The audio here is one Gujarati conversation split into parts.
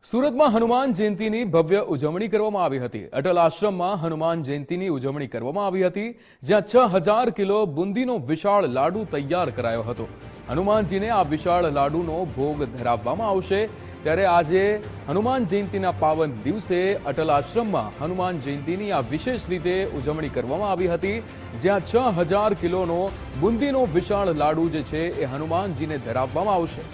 સુરતમાં હનુમાન જયંતીની ભવ્ય ઉજવણી કરવામાં આવી હતી। અટલ આશ્રમમાં હનુમાન જયંતીની ઉજવણી કરવામાં આવી હતી, જ્યાં 6000 કિલો બુંદીનો વિશાળ લાડુ તૈયાર કરાયો હતો। હનુમાનજીને આ વિશાળ લાડુનો ભોગ ધરાવવામાં આવશે। ત્યારે આજે હનુમાન જયંતીના પાવન દિવસે અટલ આશ્રમમાં હનુમાન જયંતીની આ વિશેષ રીતે ઉજવણી કરવામાં આવી હતી, જ્યાં 6000 કિલોનો બુંદીનો વિશાળ લાડુ જે છે એ હનુમાનજીને ધરાવવામાં આવશે।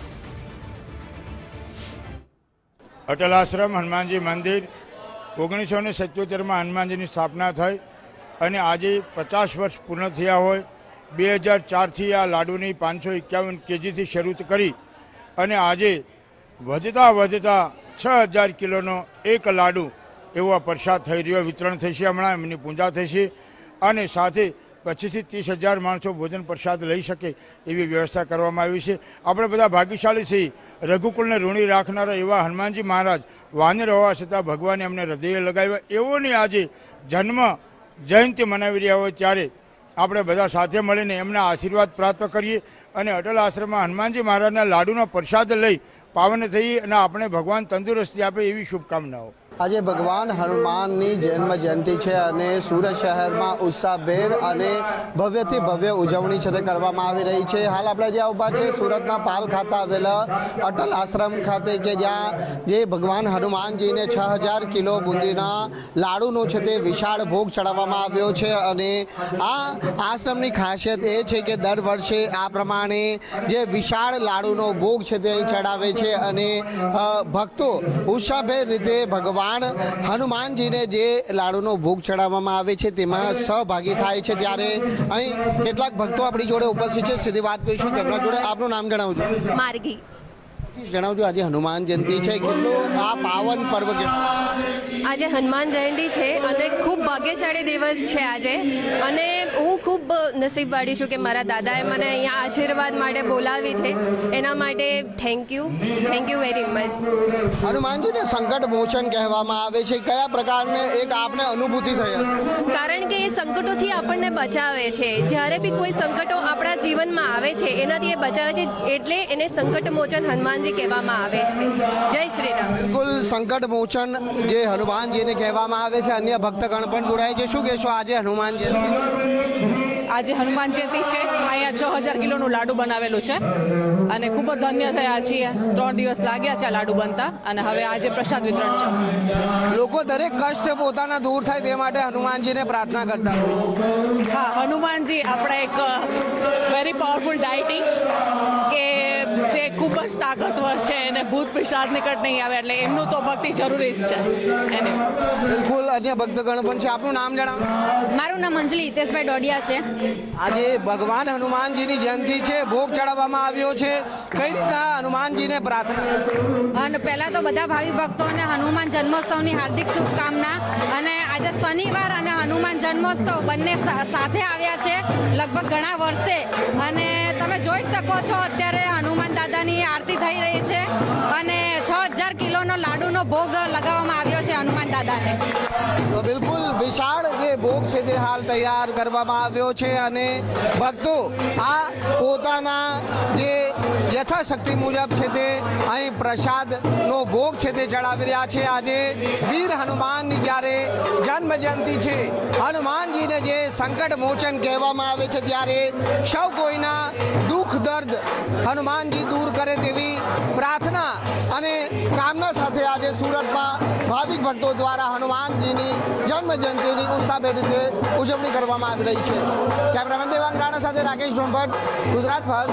અટલ આશ્રમ હનુમાનજી મંદિર 1977 में હનુમાનજીની સ્થાપના થઈ અને આજે 50 વર્ષ પૂર્ણ થયા હોય। 2004 થી આ લાડુની 551 કેજીથી શરૂ કરી અને આજે વધતા 6000 કિલોનો એક લાડુ એવો પ્રસાદ થઈ રહ્યો, વિતરણ થશે। હમણાં એમની પૂજા થશે અને સાથે 25 થી 30,000 માણસો ભોજન પ્રસાદ લઈ શકે એવી વ્યવસ્થા કરવામાં આવી છે। આપણે બધા ભાગ્યશાળી છીએ। રઘુકુળને ઋણી રાખનારા એવા હનુમાનજી મહારાજ વાનર હોવા છતાં ભગવાને એમને હૃદય લગાવ્યા। એવોની આજે જન્મ જયંતિ મનાવી રહ્યા હોય ત્યારે આપણે બધા સાથે મળીને એમના આશીર્વાદ પ્રાપ્ત કરીએ અને અટલ આશ્રમમાં હનુમાનજી મહારાજના લાડુનો પ્રસાદ લઈ પાવન થઈએ અને આપણે ભગવાન તંદુરસ્તી આપે એવી શુભકામનાઓ। આજે ભગવાન હનુમાનની જન્મ જયંતિ છે અને સુરત શહેરમાં ઉત્સાહભેર અને ભવ્યથી ભવ્ય ઉજવણી છે તે કરવામાં આવી રહી છે। હાલ આપણે જ્યાં ઊભા છે સુરતના પાલ ખાતે આવેલા અટલ આશ્રમ ખાતે કે જ્યાં જે ભગવાન હનુમાનજીને 6000 કિલો બુંદીના લાડુનો છે તે વિશાળ ભોગ ચડાવવામાં આવ્યો છે અને આ આશ્રમની ખાસિયત એ છે કે દર વર્ષે આ પ્રમાણે જે વિશાળ લાડુનો ભોગ છે તે અહીં ચડાવે છે અને ભક્તો ઉત્સાહભેર રીતે ભગવાન હનુમાનજીને જે લાડુનો ભોગ ચડાવવામાં આવે છે તેમાં સહભાગી થાય છે। ત્યારે અહીં કેટલાક ભક્તો આપણી જોડે ઉપસ્થિત છે, સીધી વાત કરીશું તેમના જોડે। આપનું નામ જણાવજો। માર્ગી। જણાવજો, આજે હનુમાન જયંતિ છે, કેટલું આ પાવન પર્વ આજે હનુમાન જયંતિ છે અને ખૂબ ભાગ્યશાળી દિવસ છે આજે, અને હું ખૂબ નસીબવાળી છું કે મારા દાદાએ મને અહીંયા આશીર્વાદ માટે બોલાવી છે। એના માટે થેન્ક યુ વેરી મચ। હનુમાનજીને સંકટ મોચન કહેવામાં આવે છે, કયા પ્રકારની એક આપને અનુભૂતિ થઈ? કારણ કે એ સંકટોથી આપણને બચાવે છે। જ્યારે બી કોઈ સંકટો આપણા જીવનમાં આવે છે એનાથી એ બચાવે છે, એટલે એને સંકટ મોચન હનુમાનજી કહેવામાં આવે છે। જય શ્રી રામ। બિલકુલ, સંકટ મોચન જે હનુમાનજીને કહેવામાં આવે છે। અન્ય ભક્તગણ પણ જોડાય છે, શું કહેશો આજે હનુમાન જયંતિ? આજે હનુમાન જયંતિ છે, અહીંયા 6000 કિલોનું લાડુ બનાવેલું છે અને ખૂબ જ ધન્ય થયા છીએ। 3 દિવસ લાગ્યા છે આ લાડુ બનતા અને હવે આજે પ્રસાદ વિતરણ છે। લોકો દરેક કષ્ટ પોતાના દૂર થાય તે માટે હનુમાનજીને પ્રાર્થના કરતા। હા, હનુમાનજી આપણા એક વેરી પાવરફુલ ડાયટી કે જે ખૂબ જ તાકાતવર છે અને ભૂત પિશાચ નિકટ નહીં આવે, એટલે એમનું તો ભક્તિ જરૂરી જ છે એને। બિલકુલ, અન્ય ભક્તગણ પણ છે, આપનું નામ જણાવો। મારું નામ અંજલિ હિતેશભાઈ ડોડિયા છે। આજે ભગવાન હનુમાનજીની જયંતિ છે, ભોગ ચડાવવામાં આવ્યો છે, કઈ રીતના હનુમાનજીને પ્રાર્થના? અને પહેલાં તો બધા ભાવિ ભક્તોને હનુમાન જન્મોત્સવની હાર્દિક શુભકામના। અને આજે શનિવાર અને હનુમાન જન્મોત્સવ બંને સાથે આવ્યા છે લગભગ ઘણા વર્ષે, અને તમે જોઈ શકો છો અત્યારે હનુમાન દાદાની આરતી થઈ રહી છે અને 6000 કિલોનો લાડુનો ભોગ લગાવવામાં આવ્યો છે હનુમાન દાદાને। તો બિલકુલ વિશાળ જે ભોગ છે તે હાલ તૈયાર કરવામાં આવ્યો છે અને ભક્તો આ પોતાના જે યથાશક્તિ મુજબ છે તે અહીં પ્રસાદનો ભોગ છે તે ચડાવી રહ્યા છે। આજે વીર હનુમાનની જ્યારે જન્મ જયંતિ છે, હનુમાનજીને જે સંકટ મોચન કહેવામાં આવે છે, ત્યારે સૌ કોઈના દુઃખ દર્દ હનુમાનજી દૂર કરે તેવી પ્રાર્થના અને કામના સાથે આજે સુરતમાં ભાવિક ભક્તો દ્વારા હનુમાનજીની જન્મ જયંતિની ઉત્સાહભેર રીતે ઉજવણી કરવામાં આવી રહી છે। કેમેરામેન દેવાંગ રાણા સાથે રાકેશ બ્રહ્મભટ્ટ, ગુજરાત ફર્સ્ટ।